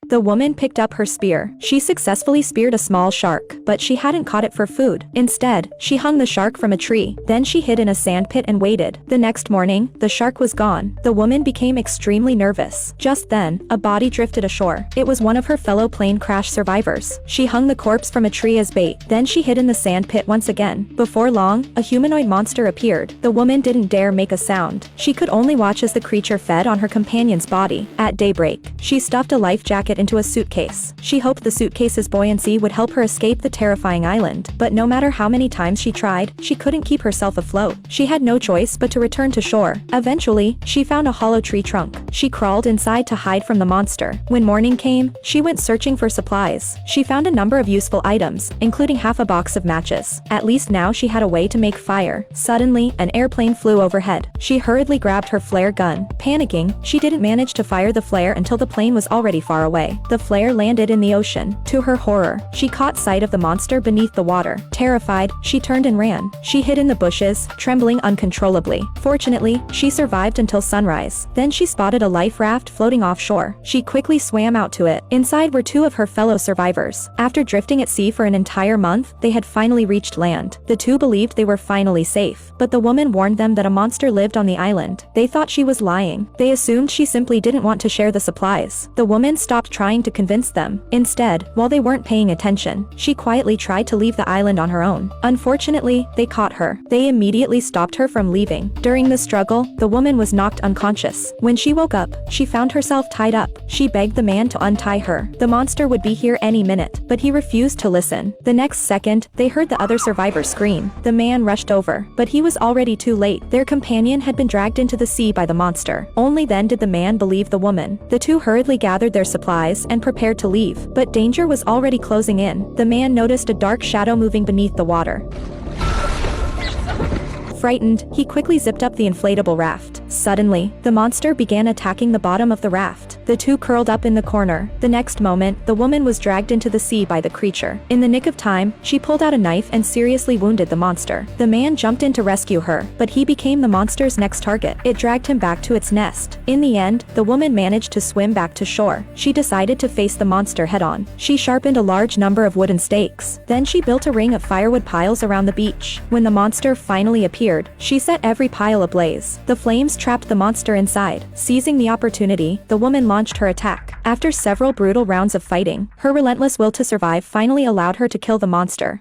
The woman picked up her spear. She successfully speared a small shark, but she hadn't caught it for food. Instead, she hung the shark from a tree. Then she hid in a sandpit and waited. The next morning, the shark was gone. The woman became extremely nervous. Just then, a body drifted ashore. It was one of her fellow plane crash survivors. She hung the corpse from a tree as bait. Then she hid in the sandpit once again. Before long, a humanoid monster appeared. The woman didn't dare make a sound. She could only watch as the creature fed on her companion's body. At daybreak, she stuffed a life jacket into a suitcase. She hoped the suitcase's buoyancy would help her escape the terrifying island, but no matter how many times she tried, she couldn't keep herself afloat. She had no choice but to return to shore. Eventually, she found a hollow tree trunk. She crawled inside to hide from the monster. When morning came, she went searching for supplies. She found a number of useful items, including half a box of matches. At least now she had a way to make fire. Suddenly, an airplane flew overhead. She hurriedly grabbed her flare gun. Panicking, she didn't manage to fire the flare until the plane was already far away. The flare landed in the ocean. To her horror, she caught sight of the monster beneath the water. Terrified, she turned and ran. She hid in the bushes, trembling uncontrollably. Fortunately, she survived until sunrise. Then she spotted a life raft floating offshore. She quickly swam out to it. Inside were two of her fellow survivors. After drifting at sea for an entire month, they had finally reached land. The two believed they were finally safe, but the woman warned them that a monster lived on the island. They thought she was lying. They assumed she simply didn't want to share the supplies. The woman stopped trying to convince them. Instead, while they weren't paying attention, she quietly tried to leave the island on her own. Unfortunately, they caught her. They immediately stopped her from leaving. During the struggle, the woman was knocked unconscious. When she woke up, she found herself tied up. She begged the man to untie her. The monster would be here any minute, but he refused to listen. The next second, they heard the other survivor scream. The man rushed over, but he was already too late. Their companion had been dragged into the sea by the monster. Only then did the man believe the woman. The two hurriedly gathered their supplies and prepared to leave, but danger was already closing in. The man noticed a dark shadow moving beneath the water. Frightened, he quickly zipped up the inflatable raft. Suddenly, the monster began attacking the bottom of the raft. The two curled up in the corner. The next moment, the woman was dragged into the sea by the creature. In the nick of time, she pulled out a knife and seriously wounded the monster. The man jumped in to rescue her, but he became the monster's next target. It dragged him back to its nest. In the end, the woman managed to swim back to shore. She decided to face the monster head-on. She sharpened a large number of wooden stakes. Then she built a ring of firewood piles around the beach. When the monster finally appeared, she set every pile ablaze. The flames trapped the monster inside. Seizing the opportunity, the woman launched her attack. After several brutal rounds of fighting, her relentless will to survive finally allowed her to kill the monster.